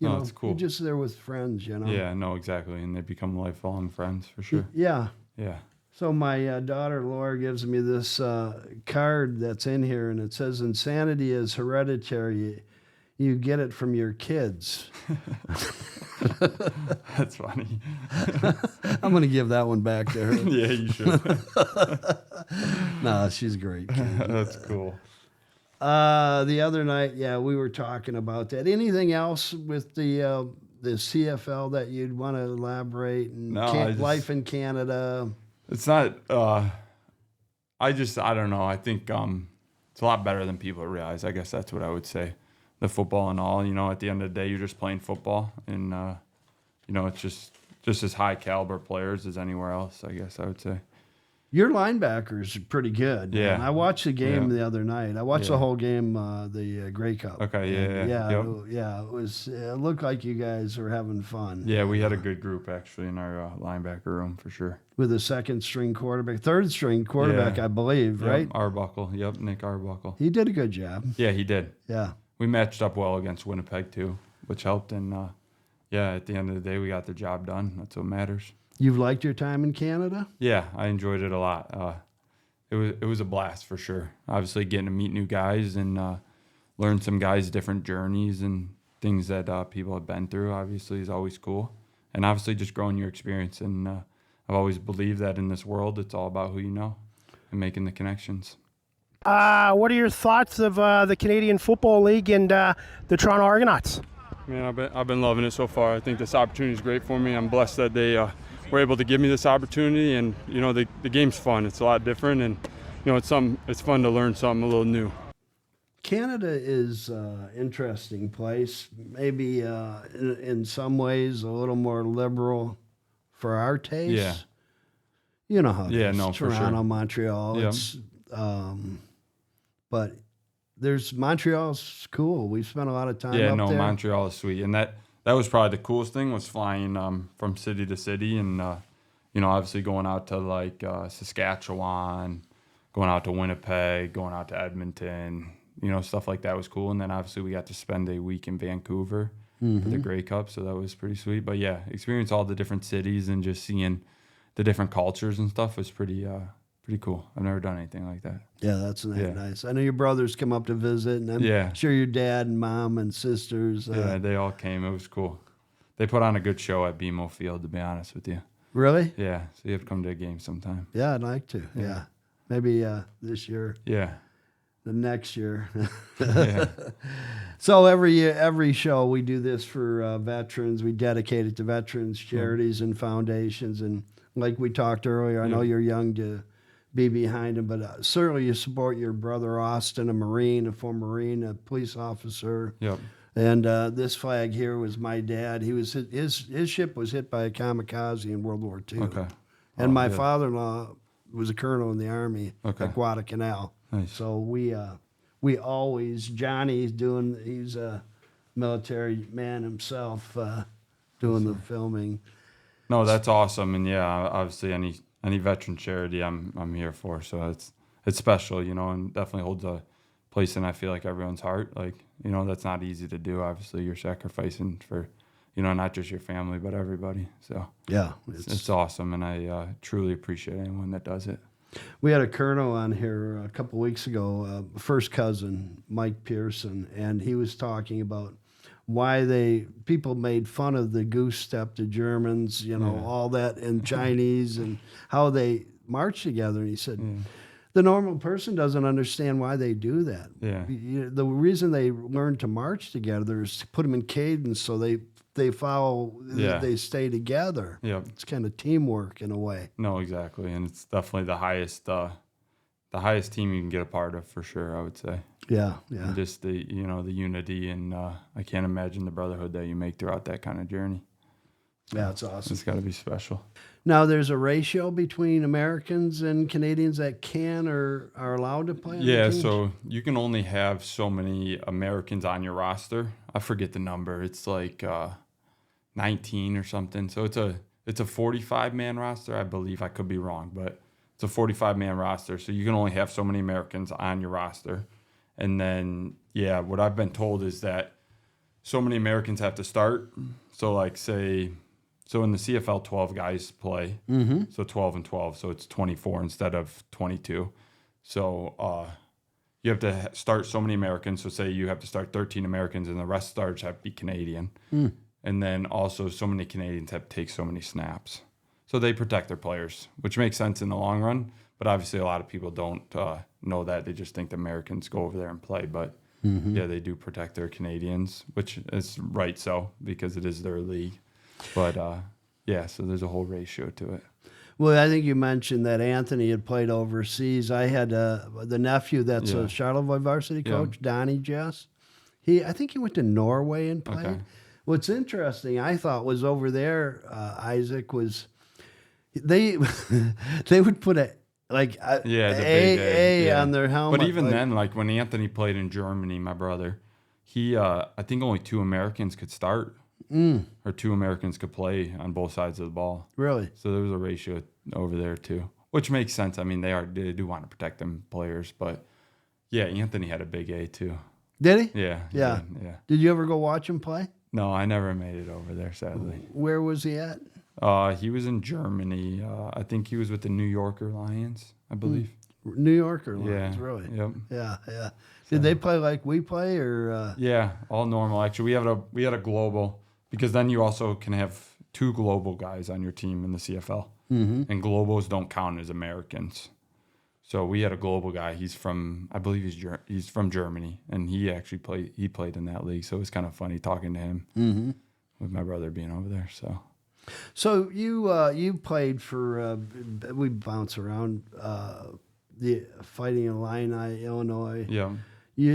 S2: it's cool.
S1: you're just there with friends.
S2: Yeah. No, exactly, and they become lifelong friends for sure.
S1: Yeah.
S2: Yeah.
S1: So my daughter Laura gives me this card that's in here, and it says, "Insanity is hereditary. You get it from your kids."
S2: That's funny.
S1: I'm going to give that one back to her.
S2: Yeah, you should.
S1: No, she's great.
S2: That's cool.
S1: The other night, we were talking about that. Anything else with the the CFL that you'd want to elaborate? And
S2: No,
S1: life in Canada.
S2: It's not. I don't know. I think it's a lot better than people realize. I guess that's what I would say. The football and all. At the end of the day, you're just playing football, and it's just as high caliber players as anywhere else. I guess I would say.
S1: Your linebackers are pretty good.
S2: Yeah.
S1: Man. I watched the game the other night. I watched the whole game, the Grey Cup.
S2: Okay,
S1: Yeah. It looked like you guys were having fun.
S2: Yeah, we had a good group actually in our linebacker room for sure.
S1: With a third string quarterback, I believe, right?
S2: Arbuckle. Yep, Nick Arbuckle.
S1: He did a good job.
S2: Yeah, he did.
S1: Yeah.
S2: We matched up well against Winnipeg too, which helped. And at the end of the day, we got the job done. That's what matters.
S1: You've liked your time in Canada?
S2: Yeah, I enjoyed it a lot. It was a blast for sure. Obviously, getting to meet new guys and learn some guys' different journeys and things that people have been through. Obviously, is always cool, and obviously just growing your experience. And I've always believed that in this world, it's all about who you know and making the connections.
S3: What are your thoughts of the Canadian Football League and the Toronto Argonauts?
S2: Man, I've been loving it so far. I think this opportunity is great for me. I'm blessed that they were able to give me this opportunity, and the game's fun. It's a lot different, and it's fun to learn something a little new.
S1: Canada is an interesting place. Maybe in some ways a little more liberal for our taste.
S2: Yeah.
S1: You know how it is.
S2: For
S1: Toronto,
S2: sure.
S1: Montreal.
S2: Yeah.
S1: It's but Montreal's cool. We've spent a lot of time up there.
S2: Montreal is sweet, and that was probably the coolest thing was flying from city to city, and obviously going out to like Saskatchewan, going out to Winnipeg, going out to Edmonton, stuff like that was cool. And then obviously we got to spend a week in Vancouver for the Grey Cup, so that was pretty sweet. But yeah, experience all the different cities and just seeing the different cultures and stuff was pretty cool. I've never done anything like that.
S1: Yeah, that's nice. I know your brothers come up to visit, and I'm sure your dad and mom and sisters.
S2: They all came. It was cool. They put on a good show at BMO Field, to be honest with you.
S1: Really?
S2: Yeah, so you have to come to a game sometime.
S1: Yeah, I'd like to. Yeah. Maybe this year.
S2: Yeah.
S1: The next year.
S2: Yeah.
S1: So every show we do this for veterans. We dedicate it to veterans, charities, and foundations. And like we talked earlier, I know you're young to be behind him, but certainly you support your brother Austin, a former Marine, a police officer.
S2: Yep.
S1: And this flag here was my dad. He was his ship was hit by a kamikaze in World War II.
S2: Okay.
S1: And my father-in-law was a colonel in the Army
S2: Okay.
S1: at Guadalcanal.
S2: Nice.
S1: So we always, he's a military man himself, doing the filming.
S2: No, that's awesome, and obviously any veteran charity I'm here for. So it's special, and definitely holds a place in I feel like everyone's heart. Like that's not easy to do. Obviously, you're sacrificing for not just your family but everybody. So
S1: yeah,
S2: it's awesome, and I truly appreciate anyone that does it.
S1: We had a colonel on here a couple weeks ago, first cousin Mike Pearson, and he was talking about why people made fun of the goose step to Germans, all that, and Chinese, and how they march together. And he said, the normal person doesn't understand why they do that.
S2: Yeah.
S1: The reason they learn to march together is to put them in cadence so they follow, they stay together.
S2: Yep.
S1: It's kind of teamwork in a way.
S2: No, exactly, and it's definitely the highest team you can get a part of for sure. I would say.
S1: Yeah.
S2: And just the the unity, and I can't imagine the brotherhood that you make throughout that kind of journey.
S1: Yeah, it's awesome.
S2: It's got to be special.
S1: Now, there's a ratio between Americans and Canadians that can or are allowed to play on the teams?
S2: So you can only have so many Americans on your roster. I forget the number. It's like 19 or something. So it's a 45-man roster, I believe. I could be wrong, but it's a 45-man roster. So you can only have so many Americans on your roster. And then, what I've been told is that so many Americans have to start. So So in the CFL, 12 guys play, so 12 and 12, so it's 24 instead of 22. So you have to start so many Americans. So say you have to start 13 Americans, and the rest starts have to be Canadian. And then also so many Canadians have to take so many snaps. So they protect their players, which makes sense in the long run. But obviously a lot of people don't know that. They just think the Americans go over there and play. But yeah, they do protect their Canadians, which is right so because it is their league. But yeah, so there's a whole ratio to it.
S1: Well, I think you mentioned that Anthony had played overseas. I had the nephew that's
S2: Yeah.
S1: a Charlevoix varsity
S2: Yeah.
S1: coach, Donnie Jess. I think he went to Norway and played.
S2: Okay.
S1: What's interesting, I thought, was over there, Isaac, was they they would put a
S2: Yeah, the big
S1: A
S2: yeah.
S1: on their helmet.
S2: But even then, like when Anthony played in Germany, my brother, he I think only 2 Americans could start, or 2 Americans could play on both sides of the ball.
S1: Really?
S2: So there was a ratio over there too, which makes sense. I mean, they do want to protect them players, but yeah, Anthony had a big A too.
S1: Did he?
S2: Yeah, he
S1: Yeah.
S2: did, yeah.
S1: Did you ever go watch him play?
S2: No, I never made it over there, sadly.
S1: Where was he at?
S2: He was in Germany. I think he was with the New Yorker Lions, I believe.
S1: New Yorker Lions,
S2: Yeah.
S1: really?
S2: Yep.
S1: Yeah, yeah. Did they play like we play, or
S2: Yeah, all normal. Actually, we had a global because then you also can have 2 global guys on your team in the CFL, and globals don't count as Americans. So we had a global guy. He's from, I believe he's from Germany, and he actually played in that league. So it was kind of funny talking to him with my brother being over there. So
S1: you played for we bounce around the Fighting Illini, Illinois.
S2: yeah,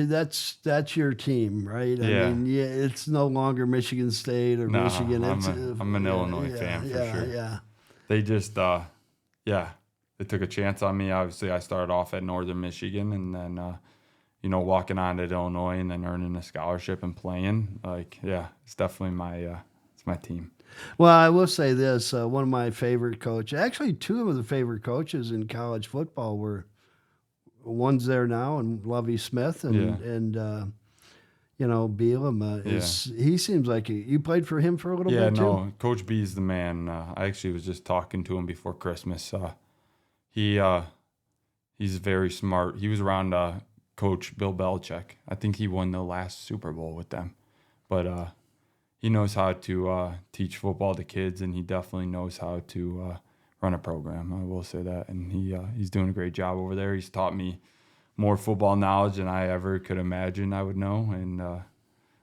S1: That's your team, right?
S2: Yeah.
S1: I mean, yeah, it's no longer Michigan State or
S2: No,
S1: Michigan.
S2: I'm an Illinois fan for sure.
S1: Yeah.
S2: They just they took a chance on me. Obviously, I started off at Northern Michigan, and then walking on to Illinois, and then earning a scholarship and playing. It's definitely my team.
S1: Well, I will say this: one of my favorite coaches, actually, 2 of the favorite coaches in college football were one's there now, and Lovie Smith, and Bielema he seems like you played for him for a little bit too.
S2: No, Coach B is the man. I actually was just talking to him before Christmas. He's very smart. He was around Coach Bill Belichick. I think he won the last Super Bowl with them, but he knows how to teach football to kids, and he definitely knows how to run a program. I will say that, and he's doing a great job over there. He's taught me more football knowledge than I ever could imagine I would know, and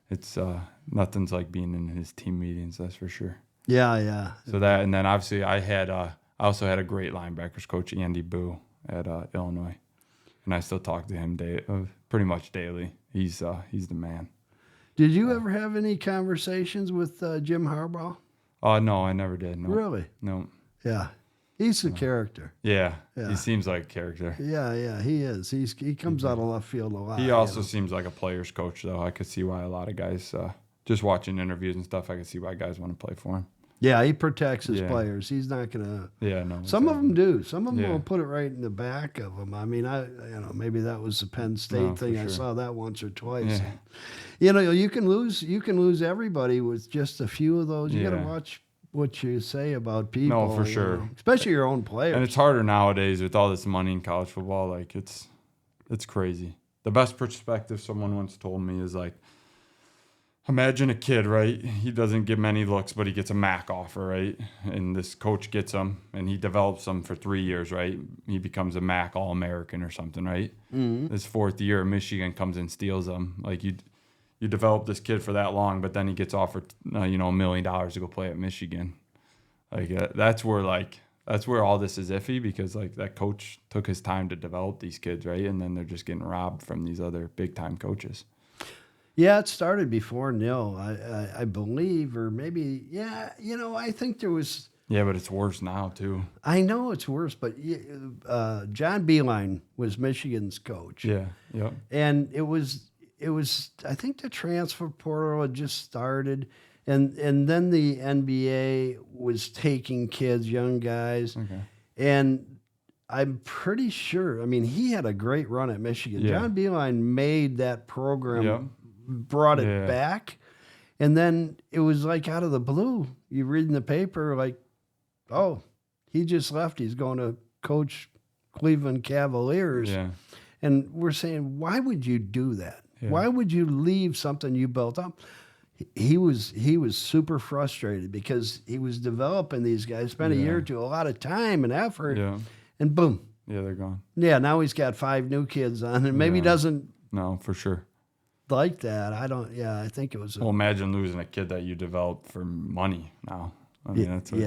S2: it's nothing's like being in his team meetings, that's for sure.
S1: Yeah.
S2: So that, and then obviously I also had a great linebackers coach, Andy Boo, at Illinois, and I still talk to him pretty much daily. He's the man.
S1: Did you ever have any conversations with Jim Harbaugh?
S2: No, I never did. No.
S1: Really?
S2: No.
S1: Yeah. He's a character.
S2: Yeah,
S1: Yeah.
S2: he seems like a character.
S1: Yeah, he is. He comes out of left field a lot.
S2: He also seems like a player's coach, though. I could see why a lot of guys, just watching interviews and stuff, I could see why guys want to play for him.
S1: Yeah, he protects his
S2: Yeah.
S1: players. He's not gonna.
S2: Yeah, no.
S1: Some of them do. Some of them
S2: Yeah.
S1: will put it right in the back of them. I mean, maybe that was the Penn State
S2: No, for
S1: thing. I
S2: sure.
S1: saw that once or twice.
S2: Yeah.
S1: You can lose everybody with just a few of those. You got to
S2: Yeah.
S1: watch what you say about people.
S2: No, for sure.
S1: Especially your own players.
S2: And it's harder nowadays with all this money in college football. Like, it's crazy. The best perspective someone once told me is like, imagine a kid, right? He doesn't get many looks, but he gets a MAC offer, right? And this coach gets him, and he develops him for 3 years, right? He becomes a MAC All-American or something, right? Mm-hmm. His 4th year, Michigan comes and steals him. Like, you develop this kid for that long, but then he gets offered, $1 million to go play at Michigan. Like, that's where all this is iffy, because like that coach took his time to develop these kids, right? And then they're just getting robbed from these other big time coaches.
S1: Yeah, it started before Nil, I believe, or maybe, I think there was.
S2: Yeah, but it's worse now too.
S1: I know it's worse, but John Beilein was Michigan's coach.
S2: Yeah, yep.
S1: And it was, I think the transfer portal had just started, and then the NBA was taking kids, young guys,
S2: Okay.
S1: and I'm pretty sure, I mean, he had a great run at Michigan.
S2: Yeah.
S1: John Beilein made that program.
S2: Yep.
S1: Brought it
S2: Yeah.
S1: back, and then it was like out of the blue. You read in the paper like, oh, he just left. He's going to coach Cleveland Cavaliers.
S2: Yeah.
S1: And we're saying, why would you do that?
S2: Yeah.
S1: Why would you leave something you built up? He was super frustrated because he was developing these guys, spent a year or two, a lot of time and effort,
S2: Yeah.
S1: and boom.
S2: Yeah, they're gone.
S1: Yeah, now he's got 5 new kids on, and maybe
S2: Yeah.
S1: doesn't.
S2: No, for sure.
S1: like that. I don't. Yeah, I think it was.
S2: Well, imagine losing a kid that you developed for money now. I mean, that's what,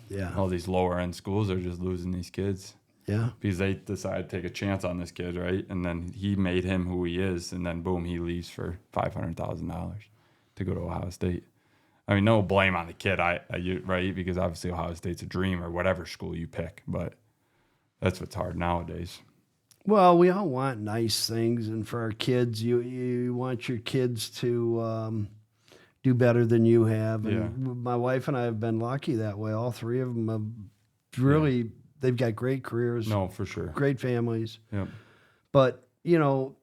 S1: yeah.
S2: all these lower end schools are just losing these kids.
S1: Yeah.
S2: Because they decide to take a chance on this kid, right? And then he made him who he is, and then boom, he leaves for $500,000 to go to Ohio State. I mean, no blame on the kid, right? Because obviously Ohio State's a dream, or whatever school you pick, but that's what's hard nowadays.
S1: Well, we all want nice things, and for our kids, you want your kids to do better than you have. And my wife and I have been lucky that way. All three of them have really, they've got great careers.
S2: No, for sure.
S1: Great families.
S2: Yep.
S1: But,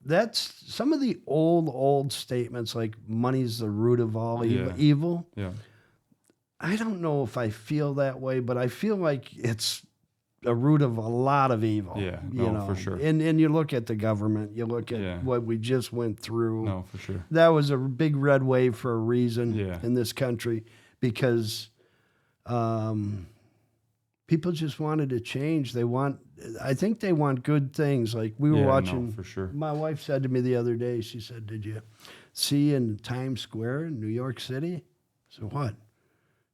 S1: that's some of the old statements like money's the root of all evil.
S2: Yeah.
S1: I don't know if I feel that way, but I feel like it's a root of a lot of evil.
S2: Yeah, no, for sure.
S1: And you look at the government, you look at what we just went through.
S2: No, for sure.
S1: That was a big red wave for a reason in this country, because people just wanted to change. I think they want good things. Like we were watching.
S2: No, for sure.
S1: My wife said to me the other day, she said, "Did you see in Times Square in New York City?" I said, "What?"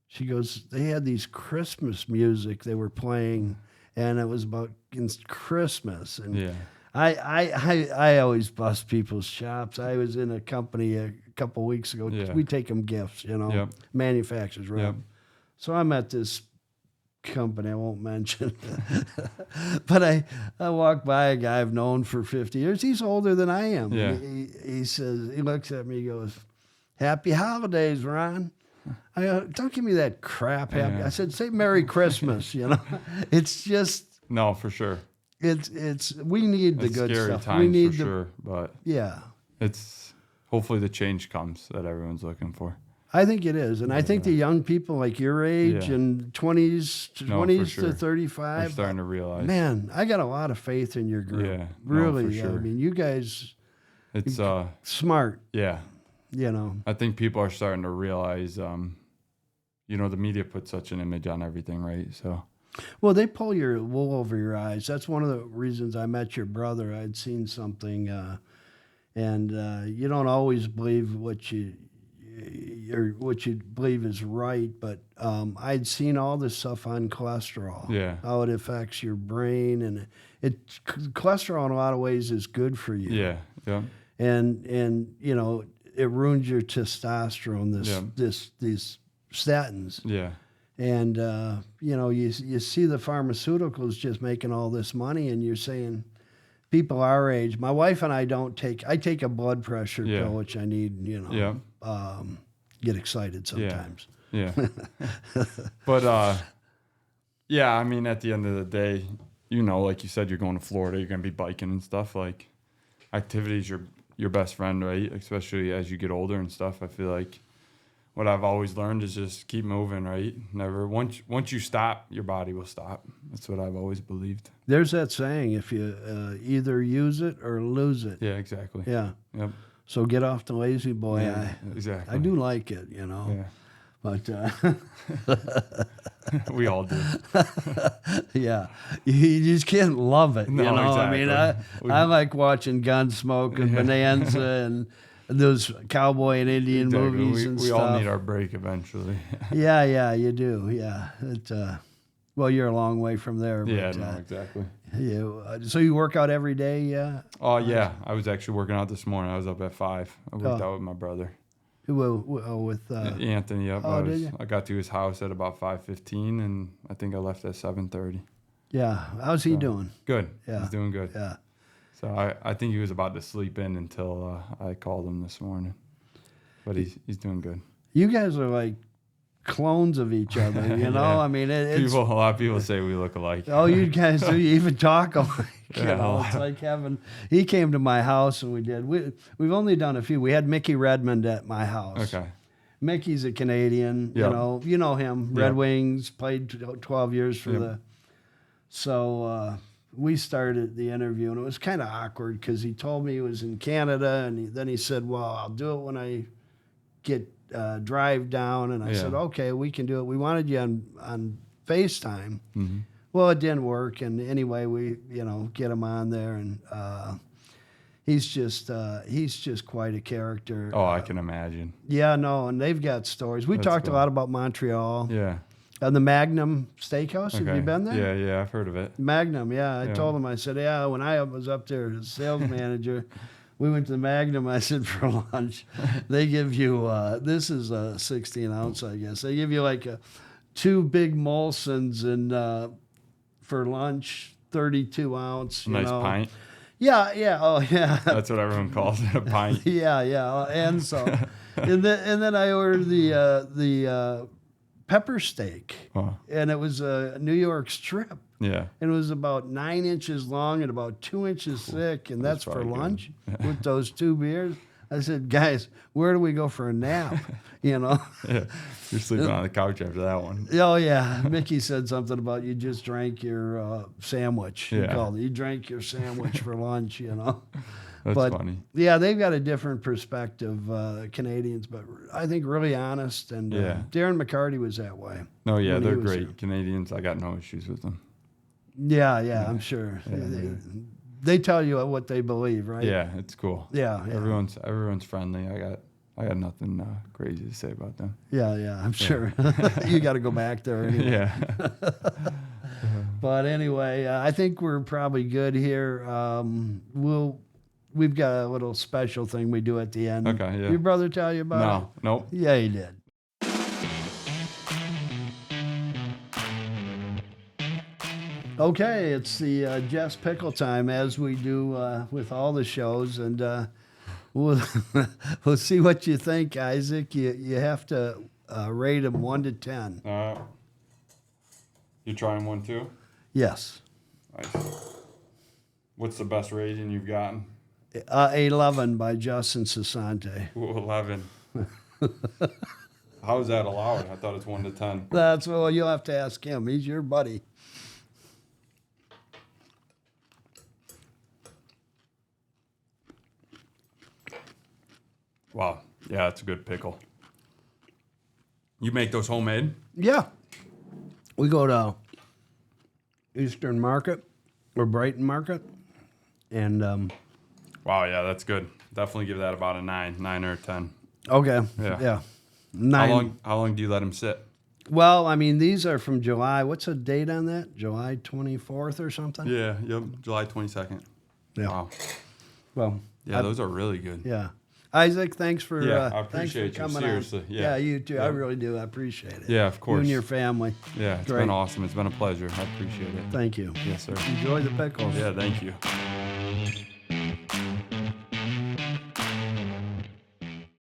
S1: She goes, "They had these Christmas music they were playing, and it was about Christmas." And I always bust people's chops. I was in a company a couple weeks ago. We take them gifts, manufacturers, right? Yep. So I'm at this company I won't mention, but I walked by a guy I've known for 50 years. He's older than I am.
S2: Yeah.
S1: He says, he looks at me, he goes, "Happy holidays, Ron." I go, "Don't give me that crap." I said, "Say Merry Christmas." It's just
S2: no, for sure.
S1: It's we need the good
S2: scary
S1: stuff.
S2: Times
S1: We need
S2: for sure, but it's hopefully the change comes that everyone's looking for.
S1: I think it is, and I think the young people like your age and 20s to 35
S2: are starting to realize.
S1: Man, I got a lot of faith in your group.
S2: Yeah,
S1: really.
S2: No, for sure.
S1: I mean, you guys,
S2: it's
S1: smart.
S2: Yeah.
S1: I
S2: think people are starting to realize, the media puts such an image on everything, right? So,
S1: well, they pull your wool over your eyes. That's one of the reasons I met your brother. I'd seen something, and you don't always believe what you believe is right, but I'd seen all this stuff on cholesterol.
S2: Yeah.
S1: How it affects your brain, and cholesterol in a lot of ways is good for you.
S2: Yeah. Yeah.
S1: And it ruins your testosterone. These statins.
S2: Yeah.
S1: And you see the pharmaceuticals just making all this money, and you're saying people our age. My wife and I don't take. I take a blood pressure pill, which I need. Get excited sometimes.
S2: Yeah. But I mean, at the end of the day, like you said, you're going to Florida. You're going to be biking and stuff. Like, activity's your best friend, right? Especially as you get older and stuff. I feel like what I've always learned is just keep moving, right? Never once you stop, your body will stop. That's what I've always believed.
S1: There's that saying: if you either use it or lose it.
S2: Yeah, exactly.
S1: Yeah.
S2: Yep.
S1: So get off the lazy boy.
S2: Yeah, exactly.
S1: I do like it,
S2: Yeah.
S1: But
S2: we all do.
S1: Yeah, you just can't love it.
S2: No,
S1: Exactly. I mean, I like watching Gunsmoke and Bonanza and those cowboy and Indian movies and
S2: we
S1: stuff.
S2: We all need our break eventually.
S1: Yeah, you do. Yeah, well, you're a long way from there.
S2: Yeah,
S1: but,
S2: no, exactly.
S1: So you work out every day? Yeah.
S2: Oh yeah, I was actually working out this morning. I was up at 5. I worked out with my brother.
S1: With
S2: Anthony. Yep.
S1: did you?
S2: I got to his house at about 5:15, and I think I left at 7:30.
S1: Yeah. How's he doing?
S2: Good.
S1: Yeah.
S2: He's doing good.
S1: Yeah.
S2: So I think he was about to sleep in until I called him this morning, but he's doing good.
S1: You guys are like clones of each other, I mean, it's
S2: a lot of people say we look alike.
S1: Oh, you guys do. You even talk alike. It's like having. He came to my house and we did. We've only done a few. We had Mickey Redmond at my house.
S2: Okay.
S1: Mickey's a Canadian.
S2: Yep.
S1: You know him. Red Wings, played 12 years for the. So we started the interview, and it was kind of awkward because he told me he was in Canada, and then he said, "Well, I'll do it when I get drive down." And I said, "Okay, we can do it." We wanted you on FaceTime.
S2: Mm-hmm. Well,
S1: Well, it didn't work, and anyway, we get him on there, and he's just quite a character.
S2: Oh, I can imagine.
S1: Yeah, no, and they've got stories. We
S2: That's
S1: talked
S2: cool.
S1: a lot about Montreal.
S2: Yeah.
S1: And the Magnum Steakhouse.
S2: Okay.
S1: Have you been there?
S2: Yeah, I've heard of it.
S1: Magnum, yeah. I
S2: Yeah.
S1: told him, I said, yeah, when I was up there as sales manager, we went to the Magnum. I said, for lunch, they give you, this is a 16 ounce, I guess. They give you like two big Molsons and for lunch, 32 ounce.
S2: Nice pint.
S1: Yeah. Oh, yeah.
S2: That's what everyone calls it, a pint.
S1: Yeah. And so, and then I ordered the pepper steak,
S2: Oh,
S1: and it was a New York strip.
S2: yeah.
S1: And it was about 9 inches long and about 2 inches thick, and that's for
S2: probably good.
S1: lunch with those two beers. I said, guys, where do we go for a nap? You know?
S2: Yeah. You're sleeping on the couch after that one.
S1: Oh, yeah. Mickey said something about you just drank your sandwich. He
S2: Yeah.
S1: called it. You drank your sandwich for lunch, you know?
S2: That's
S1: But,
S2: funny.
S1: yeah, they've got a different perspective, Canadians, but I think really honest. And
S2: Yeah.
S1: Darren McCarty was that way.
S2: No, yeah,
S1: when he
S2: they're
S1: was
S2: great.
S1: here.
S2: Canadians, I got no issues with them.
S1: Yeah, I'm sure.
S2: Yeah,
S1: They tell you what they believe, right?
S2: Yeah, it's cool.
S1: Yeah.
S2: Everyone's friendly. I got nothing crazy to say about them.
S1: Yeah, I'm sure. You got to go back there anyway.
S2: Yeah.
S1: But anyway, I think we're probably good here. We've got a little special thing we do at the end.
S2: Okay, yeah.
S1: Your brother tell you about it?
S2: No, nope.
S1: Yeah, he did. Okay, it's the Jess Pickle time, as we do with all the shows, and we'll we'll see what you think, Isaac. You have to rate them 1 to 10.
S2: You trying one too?
S1: Yes,
S2: Nice. What's the best rating you've gotten?
S1: 11 by Justin Sassante.
S2: Ooh, 11. How is that allowed? I thought it's 1 to 10.
S1: That's well, you'll have to ask him. He's your buddy.
S2: Wow. Yeah, it's a good pickle. You make those homemade?
S1: Yeah, we go to Eastern Market or Brighton Market, and
S2: Wow, yeah, that's good. Definitely give that about a 9 or a 10.
S1: okay,
S2: Yeah.
S1: 9.
S2: How long do you let them sit?
S1: Well, I mean, these are from July. What's the date on that? July 24th or something?
S2: Yeah, yep, July 22nd.
S1: Yeah.
S2: Wow.
S1: Well,
S2: Yeah, those are really good.
S1: yeah. Isaac, thanks for
S2: Yeah, I
S1: thanks for
S2: appreciate you,
S1: coming
S2: seriously.
S1: on.
S2: Yeah.
S1: You too. I
S2: Yeah.
S1: really do. I appreciate it.
S2: Yeah, of
S1: You
S2: course.
S1: and your family.
S2: Yeah, it's
S1: Great.
S2: been awesome. It's been a pleasure. I appreciate it.
S1: Thank you.
S2: Yes, sir.
S1: Enjoy the pickles.
S2: Yeah, thank you.